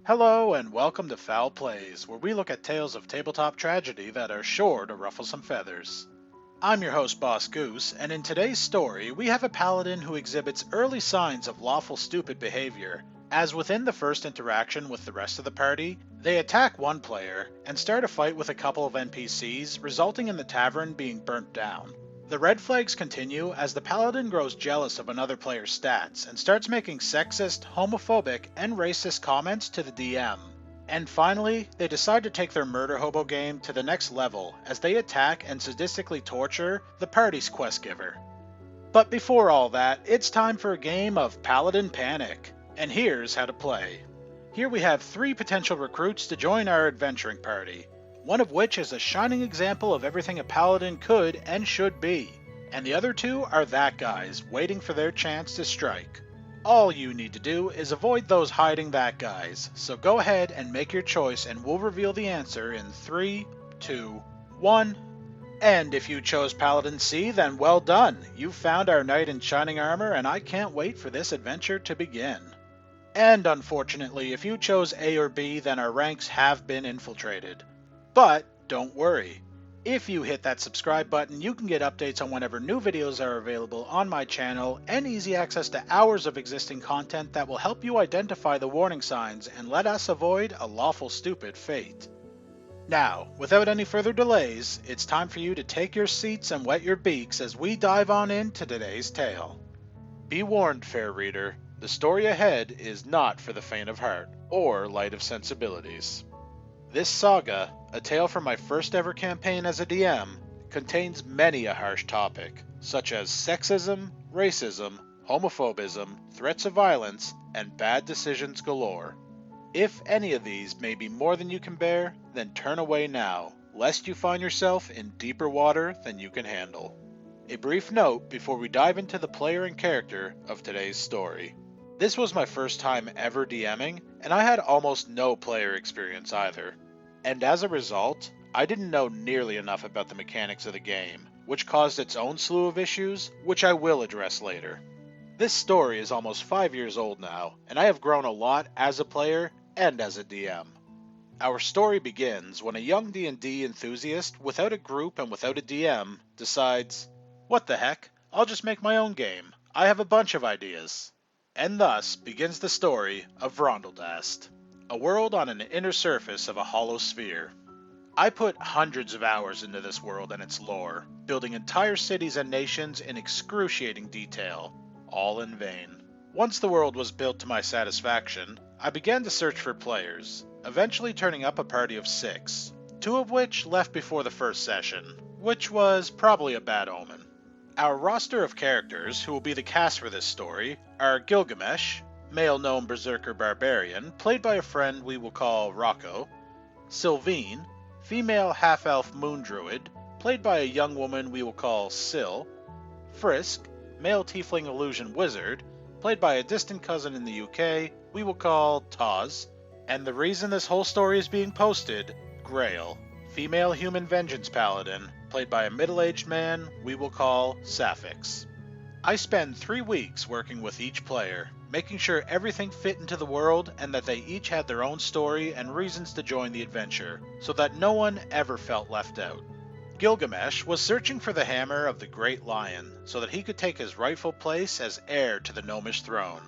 Hello and welcome to Fowl Plays, where we look at tales of tabletop tragedy that are sure to ruffle some feathers. I'm your host, Boss Goose, and in today's story, we have a paladin who exhibits early signs of lawful stupid behavior, as within the first interaction with the rest of the party, they attack one player and start a fight with a couple of NPCs, resulting in the tavern being burnt down. The red flags continue as the paladin grows jealous of another player's stats and starts making sexist, homophobic, and racist comments to the DM. And finally, they decide to take their Murderhobo game to the next level as they attack and sadistically torture the party's questgiver. But before all that, it's time for a game of Paladin Panic, and here's how to play. Here we have 3 potential recruits to join our adventuring party, one of which is a shining example of everything a paladin could and should be, and the other 2 are that guys, waiting for their chance to strike. All you need to do is avoid those hiding that guys, so go ahead and make your choice and we'll reveal the answer in 3, 2, 1. And if you chose Paladin C, then well done! You've found our knight in shining armor and I can't wait for this adventure to begin. And unfortunately, if you chose A or B, then our ranks have been infiltrated. But don't worry. If you hit that subscribe button, you can get updates on whenever new videos are available on my channel and easy access to hours of existing content that will help you identify the warning signs and let us avoid a lawful stupid fate. Now, without any further delays, it's time for you to take your seats and wet your beaks as we dive on into today's tale. Be warned, fair reader, the story ahead is not for the faint of heart or light of sensibilities. This saga, a tale from my first ever campaign as a DM, contains many a harsh topic, such as sexism, racism, homophobism, threats of violence, and bad decisions galore. If any of these may be more than you can bear, then turn away now, lest you find yourself in deeper water than you can handle. A brief note before we dive into the player and character of today's story. This was my first time ever DMing, and I had almost no player experience either. And as a result, I didn't know nearly enough about the mechanics of the game, which caused its own slew of issues, which I will address later. This story is almost 5 years old now, and I have grown a lot as a player and as a DM. Our story begins when a young D&D enthusiast without a group and without a DM decides, "What the heck, I'll just make my own game. I have a bunch of ideas." And thus begins the story of Vrondeldast, a world on an inner surface of a hollow sphere. I put hundreds of hours into this world and its lore, building entire cities and nations in excruciating detail, all in vain. Once the world was built to my satisfaction, I began to search for players, eventually turning up a party of 6, 2 of which left before the first session, which was probably a bad omen. Our roster of characters, who will be the cast for this story, are Gilgamesh, male gnome berserker barbarian, played by a friend we will call Rocco, Sylvine, female half-elf moon druid, played by a young woman we will call Syl, Frisk, male tiefling illusion wizard, played by a distant cousin in the UK we will call Taz, and the reason this whole story is being posted, Grail, female human vengeance paladin, played by a middle-aged man we will call Sapphix. I spend 3 weeks working with each player, making sure everything fit into the world and that they each had their own story and reasons to join the adventure, so that no one ever felt left out. Gilgamesh was searching for the hammer of the Great Lion, so that he could take his rightful place as heir to the gnomish throne.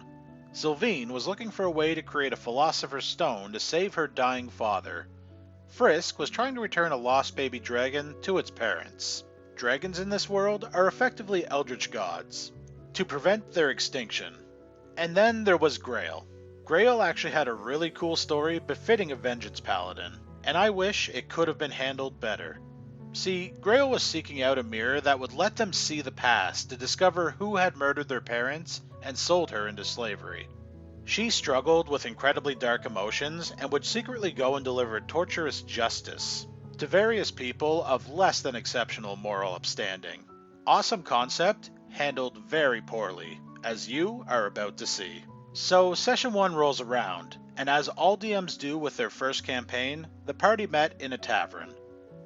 Sylvine was looking for a way to create a philosopher's stone to save her dying father. Frisk was trying to return a lost baby dragon to its parents. Dragons in this world are effectively eldritch gods, to prevent their extinction. And then there was Grail. Grail actually had a really cool story befitting a vengeance paladin, and I wish it could have been handled better. See, Grail was seeking out a mirror that would let them see the past to discover who had murdered their parents and sold her into slavery. She struggled with incredibly dark emotions and would secretly go and deliver torturous justice to various people of less than exceptional moral upstanding. Awesome concept, handled very poorly, as you are about to see. So session 1 rolls around, and as all DMs do with their first campaign, the party met in a tavern.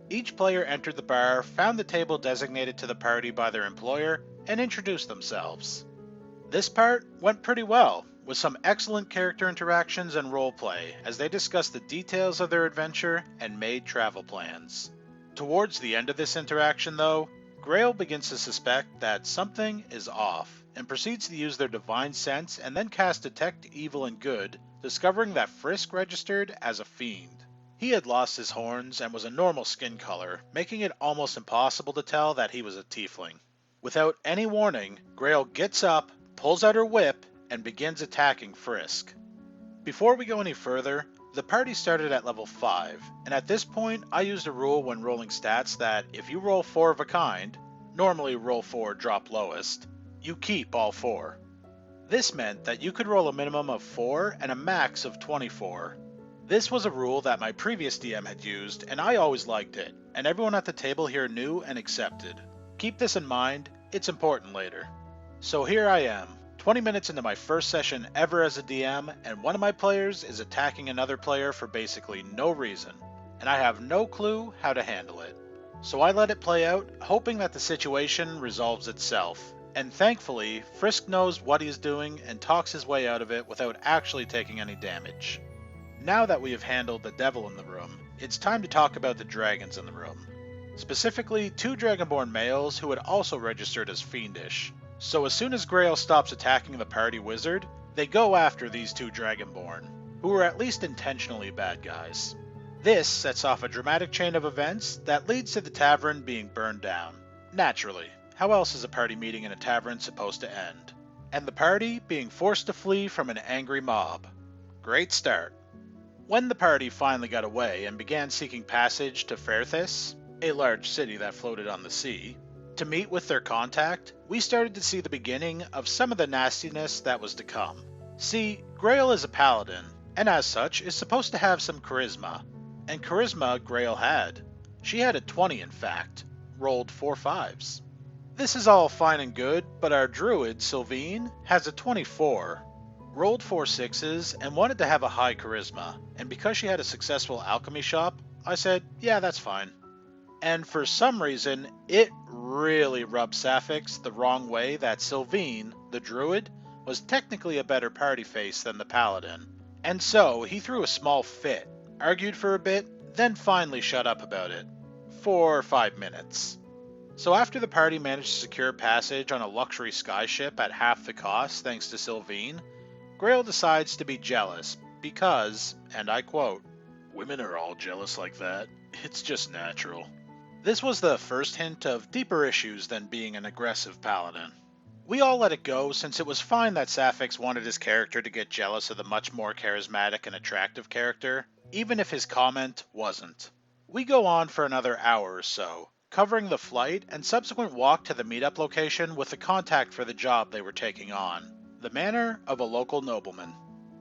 Each player entered the bar, found the table designated to the party by their employer, and introduced themselves. This part went pretty well, with some excellent character interactions and roleplay as they discussed the details of their adventure and made travel plans. Towards the end of this interaction though, Grail begins to suspect that something is off, and proceeds to use their divine sense and then cast Detect Evil and Good, discovering that Frisk registered as a fiend. He had lost his horns and was a normal skin color, making it almost impossible to tell that he was a tiefling. Without any warning, Grail gets up, pulls out her whip, and begins attacking Frisk. Before we go any further, the party started at level 5, and at this point I used a rule when rolling stats that if you roll 4 of a kind, normally roll 4 drop lowest, you keep all 4. This meant that you could roll a minimum of 4 and a max of 24. This was a rule that my previous DM had used, and I always liked it, and everyone at the table here knew and accepted. Keep this in mind, it's important later. So here I am, 20 minutes into my first session ever as a DM, and one of my players is attacking another player for basically no reason, and I have no clue how to handle it. So I let it play out, hoping that the situation resolves itself, and thankfully, Frisk knows what he's doing and talks his way out of it without actually taking any damage. Now that we have handled the devil in the room, it's time to talk about the dragons in the room. Specifically, 2 dragonborn males who had also registered as fiendish. So as soon as Grail stops attacking the party wizard, they go after these 2 dragonborn, who are at least intentionally bad guys. This sets off a dramatic chain of events that leads to the tavern being burned down. Naturally, how else is a party meeting in a tavern supposed to end? And the party being forced to flee from an angry mob. Great start. When the party finally got away and began seeking passage to Fairthis, a large city that floated on the sea, to meet with their contact, we started to see the beginning of some of the nastiness that was to come. See, Grail is a paladin, and as such is supposed to have some charisma. And charisma Grail had. She had a 20 in fact, rolled 4 5s. This is all fine and good, but our druid, Sylvine, has a 24, rolled 4 6s, and wanted to have a high charisma, and because she had a successful alchemy shop, I said, yeah, that's fine. And for some reason, it really rubbed Sapphix the wrong way that Sylvine, the druid, was technically a better party face than the paladin. And so he threw a small fit, argued for a bit, then finally shut up about it. For 5 minutes. So after the party managed to secure passage on a luxury skyship at half the cost thanks to Sylvine, Grail decides to be jealous because, and I quote, "Women are all jealous like that. It's just natural." This was the first hint of deeper issues than being an aggressive paladin. We all let it go since it was fine that Sapphix wanted his character to get jealous of the much more charismatic and attractive character, even if his comment wasn't. We go on for another hour or so, covering the flight and subsequent walk to the meetup location with the contact for the job they were taking on, the manor of a local nobleman.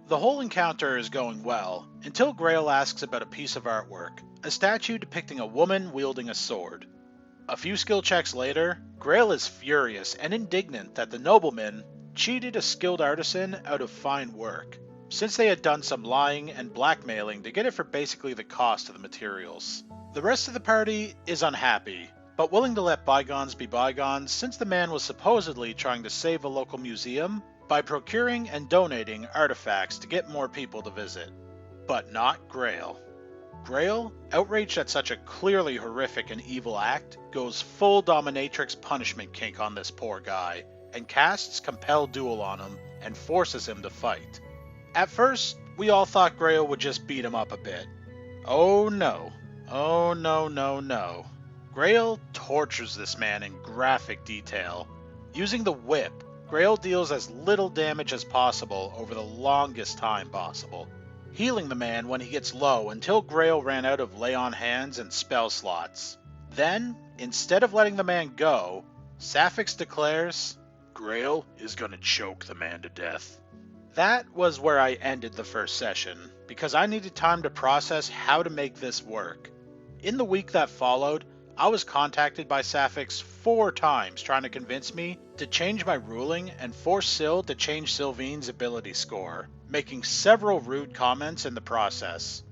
The whole encounter is going well, until Grail asks about a piece of artwork, a statue depicting a woman wielding a sword. A few skill checks later, Grail is furious and indignant that the nobleman cheated a skilled artisan out of fine work, since they had done some lying and blackmailing to get it for basically the cost of the materials. The rest of the party is unhappy, but willing to let bygones be bygones since the man was supposedly trying to save a local museum by procuring and donating artifacts to get more people to visit. But not Grail. Grail, outraged at such a clearly horrific and evil act, goes full dominatrix punishment kink on this poor guy, and casts Compel Duel on him and forces him to fight. At first, we all thought Grail would just beat him up a bit. Oh no. Oh no no no. Grail tortures this man in graphic detail. Using the whip, Grail deals as little damage as possible over the longest time possible, healing the man when he gets low until Grail ran out of lay on hands and spell slots. Then, instead of letting the man go, Sapphix declares, "Grail is gonna choke the man to death." That was where I ended the first session, because I needed time to process how to make this work. In the week that followed, I was contacted by Sapphix 4 times trying to convince me to change my ruling and force Syl to change Sylvine's ability score, making several rude comments in the process.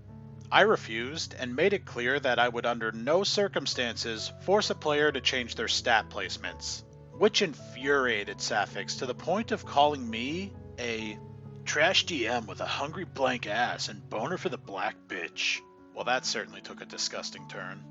I refused and made it clear that I would under no circumstances force a player to change their stat placements, which infuriated Sapphix to the point of calling me a Trash DM with a hungry blank ass and boner for the black bitch. Well, that certainly took a disgusting turn.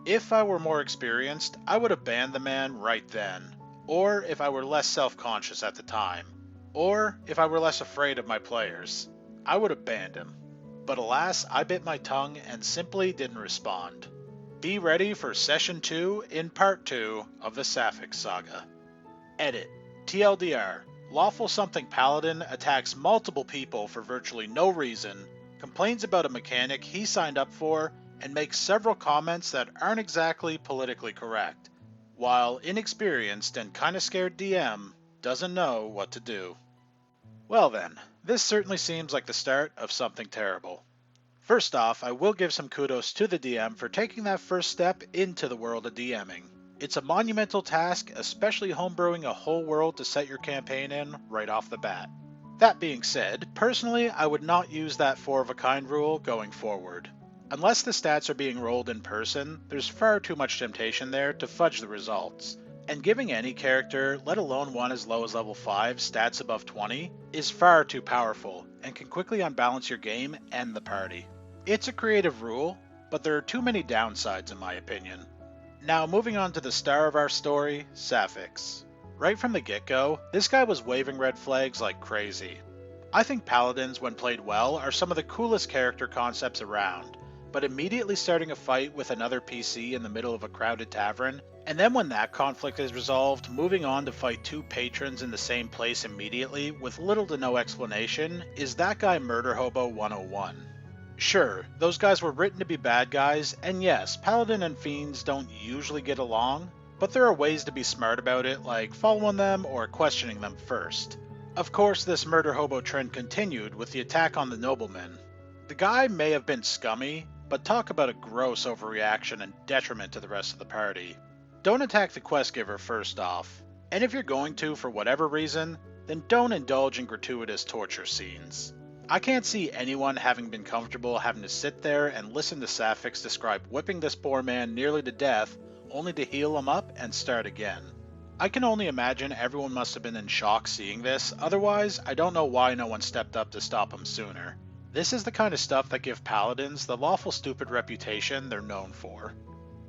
If I were more experienced, I would have banned the man right then. Or if I were less self-conscious at the time. Or if I were less afraid of my players. I would have banned him. But alas, I bit my tongue and simply didn't respond. Be ready for Session 2 in Part 2 of the Sapphix Saga. Edit. TLDR. Lawful something Paladin attacks multiple people for virtually no reason, complains about a mechanic he signed up for, and makes several comments that aren't exactly politically correct, while inexperienced and kinda scared DM doesn't know what to do. Well then, this certainly seems like the start of something terrible. First off, I will give some kudos to the DM for taking that first step into the world of DMing. It's a monumental task, especially homebrewing a whole world to set your campaign in right off the bat. That being said, personally I would not use that 4 of a kind rule going forward. Unless the stats are being rolled in person, there's far too much temptation there to fudge the results, and giving any character, let alone one as low as level 5, stats above 20, is far too powerful, and can quickly unbalance your game and the party. It's a creative rule, but there are too many downsides in my opinion. Now moving on to the star of our story, Sapphix. Right from the get-go, this guy was waving red flags like crazy. I think paladins, when played well, are some of the coolest character concepts around, but immediately starting a fight with another PC in the middle of a crowded tavern, and then when that conflict is resolved, moving on to fight 2 patrons in the same place immediately with little to no explanation, is that guy Murderhobo 101. Sure, those guys were written to be bad guys, and yes, Paladin and Fiends don't usually get along, but there are ways to be smart about it, like following them or questioning them first. Of course, this Murderhobo trend continued with the attack on the nobleman. The guy may have been scummy, but talk about a gross overreaction and detriment to the rest of the party. Don't attack the questgiver first off, and if you're going to for whatever reason, then don't indulge in gratuitous torture scenes. I can't see anyone having been comfortable having to sit there and listen to Sapphix describe whipping this poor man nearly to death, only to heal him up and start again. I can only imagine everyone must have been in shock seeing this, otherwise I don't know why no one stepped up to stop him sooner. This is the kind of stuff that give paladins the Lawful Stupid reputation they're known for.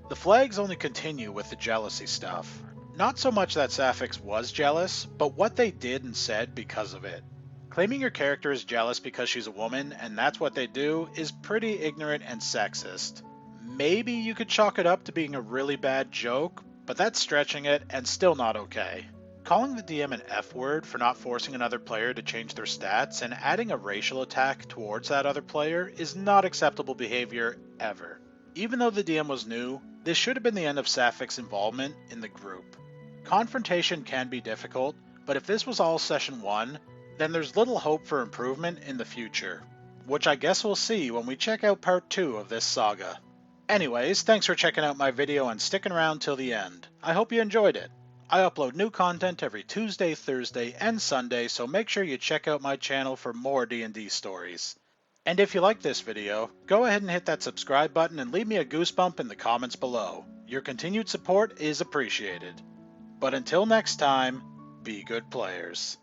The flags only continue with the jealousy stuff. Not so much that Sapphix was jealous, but what they did and said because of it. Claiming your character is jealous because she's a woman and that's what they do is pretty ignorant and sexist. Maybe you could chalk it up to being a really bad joke, but that's stretching it and still not okay. Calling the DM an F-word for not forcing another player to change their stats and adding a racial attack towards that other player is not acceptable behavior ever. Even though the DM was new, this should have been the end of Sapphix's involvement in the group. Confrontation can be difficult, but if this was all Session 1, then there's little hope for improvement in the future, which I guess we'll see when we check out Part 2 of this saga. Anyways, thanks for checking out my video and sticking around till the end. I hope you enjoyed it. I upload new content every Tuesday, Thursday, and Sunday, so make sure you check out my channel for more D&D stories. And if you like this video, go ahead and hit that subscribe button and leave me a goosebump in the comments below. Your continued support is appreciated. But until next time, be good players.